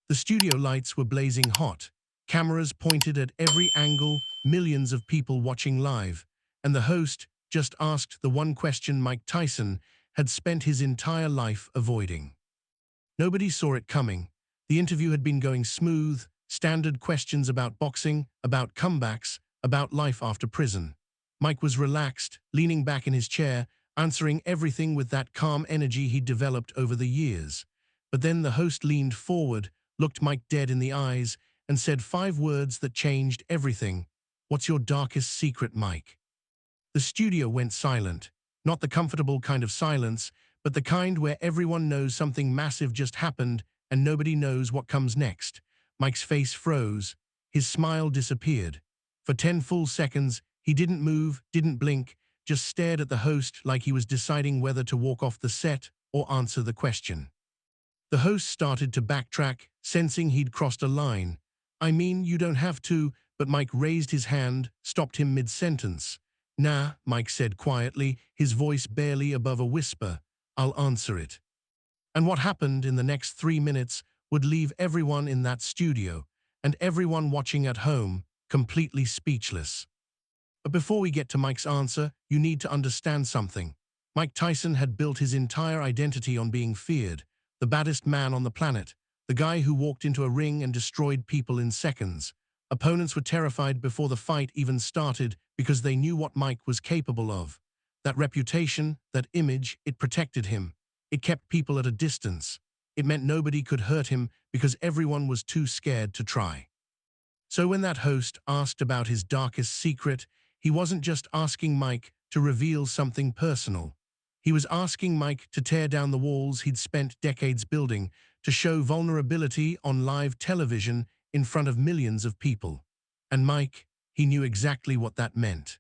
The studio lights were blazing hot, cameras pointed at every angle, millions of people watching live, and the host just asked the one question Mike Tyson had spent his entire life avoiding. Nobody saw it coming. The interview had been going smooth, standard questions about boxing, about comebacks, about life after prison. Mike was relaxed, leaning back in his chair, answering everything with that calm energy he'd developed over the years. But then the host leaned forward, looked Mike dead in the eyes, and said 5 words that changed everything. "What's your darkest secret, Mike?" The studio went silent. Not the comfortable kind of silence, but the kind where everyone knows something massive just happened and nobody knows what comes next. Mike's face froze. His smile disappeared. For 10 full seconds, he didn't move, didn't blink, just stared at the host like he was deciding whether to walk off the set or answer the question. The host started to backtrack, sensing he'd crossed a line. "I mean, you don't have to," but Mike raised his hand, stopped him mid-sentence. "Nah," Mike said quietly, his voice barely above a whisper. "I'll answer it." And what happened in the next 3 minutes would leave everyone in that studio, and everyone watching at home, completely speechless. But before we get to Mike's answer, you need to understand something. Mike Tyson had built his entire identity on being feared, the baddest man on the planet, the guy who walked into a ring and destroyed people in seconds. Opponents were terrified before the fight even started because they knew what Mike was capable of. That reputation, that image, it protected him. It kept people at a distance. It meant nobody could hurt him because everyone was too scared to try. So when that host asked about his darkest secret, he wasn't just asking Mike to reveal something personal. He was asking Mike to tear down the walls he'd spent decades building, to show vulnerability on live television in front of millions of people. And Mike, he knew exactly what that meant.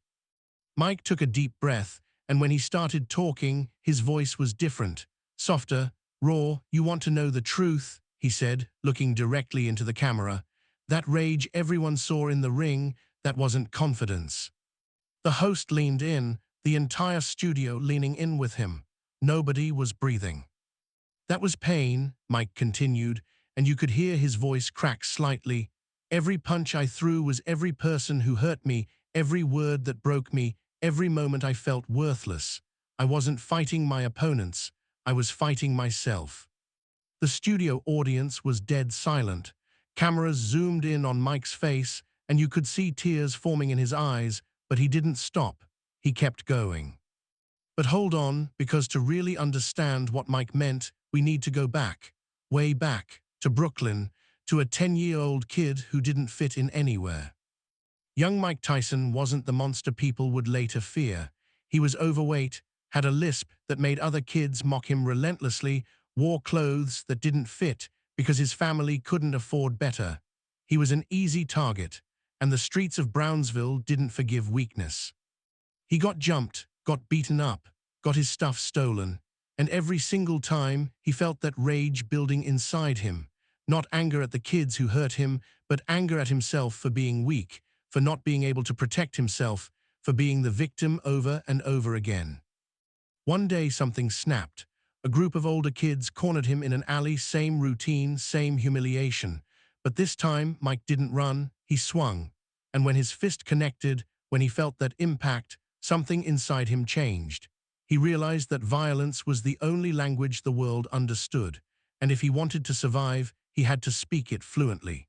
Mike took a deep breath, and when he started talking, his voice was different, softer, raw. "You want to know the truth," he said, looking directly into the camera. "That rage everyone saw in the ring, that wasn't confidence." The host leaned in, the entire studio leaning in with him. Nobody was breathing. "That was pain," Mike continued, and you could hear his voice crack slightly. "Every punch I threw was every person who hurt me, every word that broke me, every moment I felt worthless. I wasn't fighting my opponents, I was fighting myself." The studio audience was dead silent. Cameras zoomed in on Mike's face, and you could see tears forming in his eyes, but he didn't stop. He kept going. But hold on, because to really understand what Mike meant, we need to go back, way back, to Brooklyn, to a 10-year-old kid who didn't fit in anywhere. Young Mike Tyson wasn't the monster people would later fear. He was overweight, had a lisp that made other kids mock him relentlessly, wore clothes that didn't fit because his family couldn't afford better. He was an easy target, and the streets of Brownsville didn't forgive weakness. He got jumped, got beaten up, got his stuff stolen, and every single time he felt that rage building inside him. Not anger at the kids who hurt him, but anger at himself for being weak, for not being able to protect himself, for being the victim over and over again. One day something snapped. A group of older kids cornered him in an alley, same routine, same humiliation. But this time, Mike didn't run, he swung. And when his fist connected, when he felt that impact, something inside him changed. He realized that violence was the only language the world understood, and if he wanted to survive, he had to speak it fluently.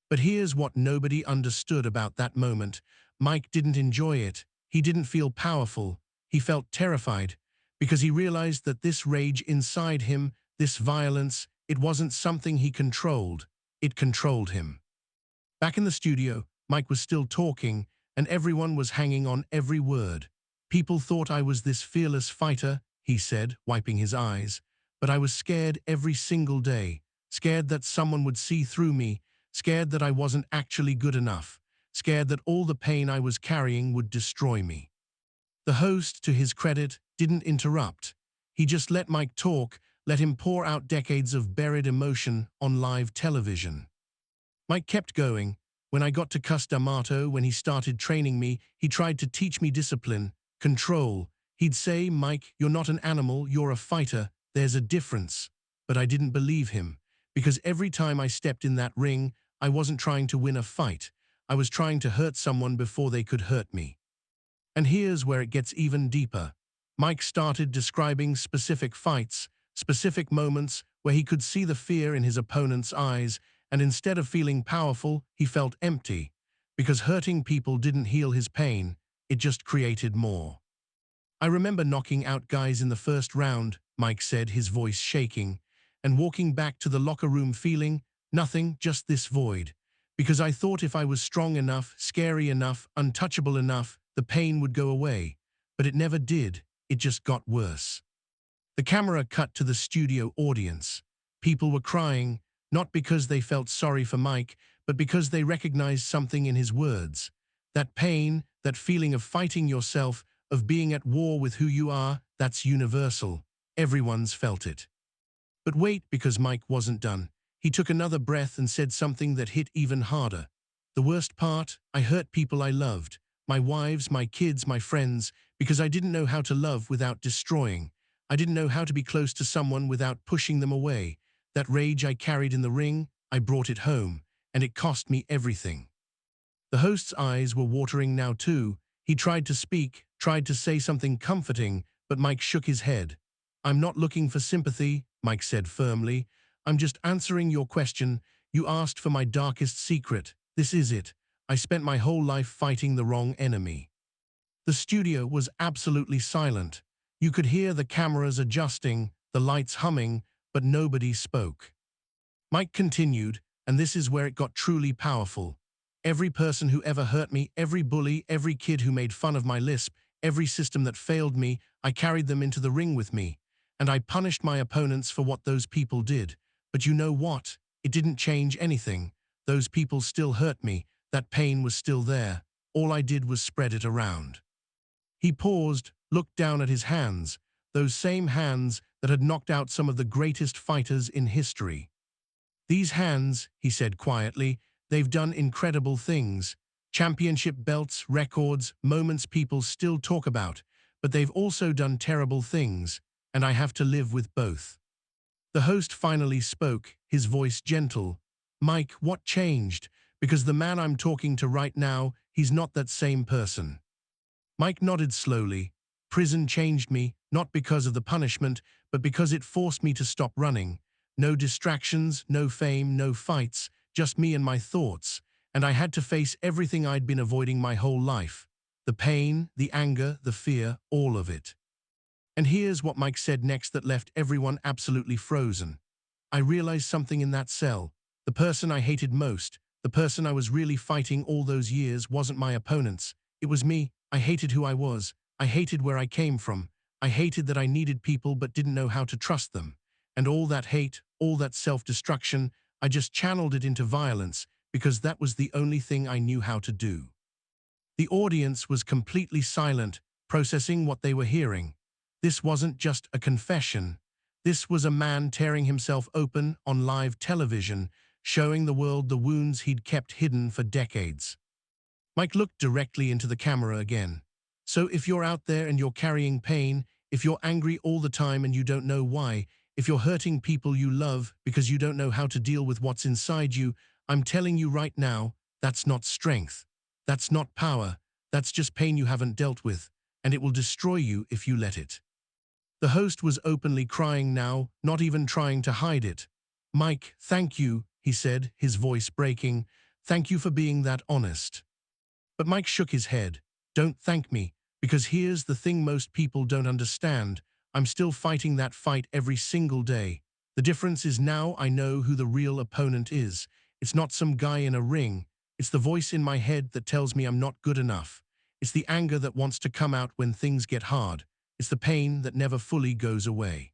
But here's what nobody understood about that moment. Mike didn't enjoy it. He didn't feel powerful. He felt terrified, because he realized that this rage inside him, this violence, it wasn't something he controlled. It controlled him. Back in the studio, Mike was still talking, and everyone was hanging on every word. "People thought I was this fearless fighter," he said, wiping his eyes. "But I was scared every single day, scared that someone would see through me, scared that I wasn't actually good enough, scared that all the pain I was carrying would destroy me." The host, to his credit, didn't interrupt. He just let Mike talk, let him pour out decades of buried emotion on live television. Mike kept going. "When I got to Cus D'Amato, when he started training me, he tried to teach me discipline, control. He'd say, 'Mike, you're not an animal, you're a fighter. There's a difference.' But I didn't believe him, because every time I stepped in that ring, I wasn't trying to win a fight. I was trying to hurt someone before they could hurt me. And here's where it gets even deeper. Mike started describing specific fights, specific moments where he could see the fear in his opponent's eyes, and instead of feeling powerful, he felt empty. Because hurting people didn't heal his pain, it just created more. I remember knocking out guys in the first round, Mike said, his voice shaking, and walking back to the locker room feeling nothing, just this void. Because I thought if I was strong enough, scary enough, untouchable enough, the pain would go away. But it never did. It just got worse. The camera cut to the studio audience. People were crying, not because they felt sorry for Mike, but because they recognized something in his words. That pain, that feeling of fighting yourself, of being at war with who you are, that's universal. Everyone's felt it. But wait, because Mike wasn't done. He took another breath and said something that hit even harder. The worst part, I hurt people I loved. My wives, my kids, my friends, because I didn't know how to love without destroying. I didn't know how to be close to someone without pushing them away. That rage I carried in the ring, I brought it home, and it cost me everything. The host's eyes were watering now too. He tried to speak, tried to say something comforting, but Mike shook his head. I'm not looking for sympathy, Mike said firmly. I'm just answering your question. You asked for my darkest secret. This is it. I spent my whole life fighting the wrong enemy. The studio was absolutely silent. You could hear the cameras adjusting, the lights humming, but nobody spoke. Mike continued, and this is where it got truly powerful. Every person who ever hurt me, every bully, every kid who made fun of my lisp, every system that failed me, I carried them into the ring with me. And I punished my opponents for what those people did. But you know what? It didn't change anything. Those people still hurt me. That pain was still there. All I did was spread it around. He paused, looked down at his hands, those same hands that had knocked out some of the greatest fighters in history. These hands, he said quietly, they've done incredible things. Championship belts, records, moments people still talk about. But they've also done terrible things, and I have to live with both. The host finally spoke, his voice gentle. Mike, what changed? Because the man I'm talking to right now, he's not that same person. Mike nodded slowly. Prison changed me, not because of the punishment, but because it forced me to stop running. No distractions, no fame, no fights, just me and my thoughts. And I had to face everything I'd been avoiding my whole life. The pain, the anger, the fear, all of it. And here's what Mike said next that left everyone absolutely frozen. I realized something in that cell. The person I hated most, the person I was really fighting all those years, wasn't my opponents. It was me. I hated who I was. I hated where I came from. I hated that I needed people but didn't know how to trust them. And all that hate, all that self-destruction, I just channeled it into violence because that was the only thing I knew how to do. The audience was completely silent, processing what they were hearing. This wasn't just a confession. This was a man tearing himself open on live television, showing the world the wounds he'd kept hidden for decades. Mike looked directly into the camera again. So if you're out there and you're carrying pain, if you're angry all the time and you don't know why, if you're hurting people you love because you don't know how to deal with what's inside you, I'm telling you right now, that's not strength. That's not power. That's just pain you haven't dealt with, and it will destroy you if you let it. The host was openly crying now, not even trying to hide it. Mike, thank you, he said, his voice breaking. Thank you for being that honest. But Mike shook his head. Don't thank me, because here's the thing most people don't understand. I'm still fighting that fight every single day. The difference is now I know who the real opponent is. It's not some guy in a ring. It's the voice in my head that tells me I'm not good enough. It's the anger that wants to come out when things get hard. It's the pain that never fully goes away.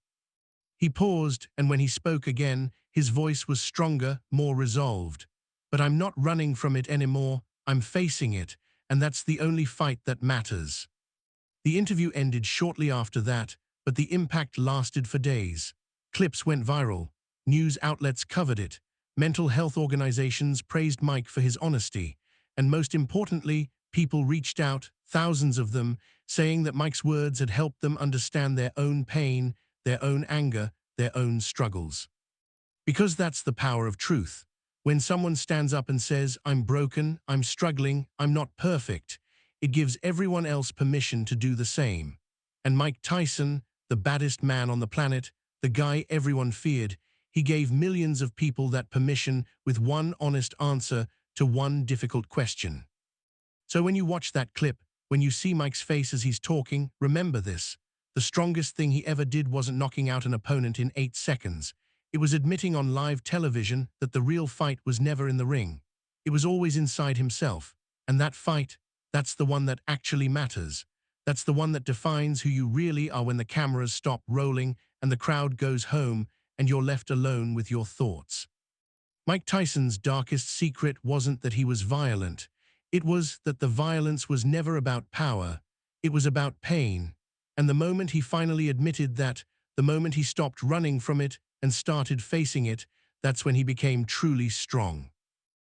He paused, and when he spoke again, his voice was stronger, more resolved. But I'm not running from it anymore. I'm facing it, and that's the only fight that matters. The interview ended shortly after that, but the impact lasted for days. Clips went viral. News outlets covered it. Mental health organizations praised Mike for his honesty. And most importantly, people reached out, thousands of them, saying that Mike's words had helped them understand their own pain, their own anger, their own struggles. Because that's the power of truth. When someone stands up and says, I'm broken, I'm struggling, I'm not perfect, it gives everyone else permission to do the same. And Mike Tyson, the baddest man on the planet, the guy everyone feared, he gave millions of people that permission with one honest answer to one difficult question. So when you watch that clip, when you see Mike's face as he's talking, remember this. The strongest thing he ever did wasn't knocking out an opponent in 8 seconds. It was admitting on live television that the real fight was never in the ring. It was always inside himself. And that fight, that's the one that actually matters. That's the one that defines who you really are when the cameras stop rolling and the crowd goes home and you're left alone with your thoughts. Mike Tyson's darkest secret wasn't that he was violent. It was that the violence was never about power. It was about pain. And the moment he finally admitted that, the moment he stopped running from it and started facing it, that's when he became truly strong.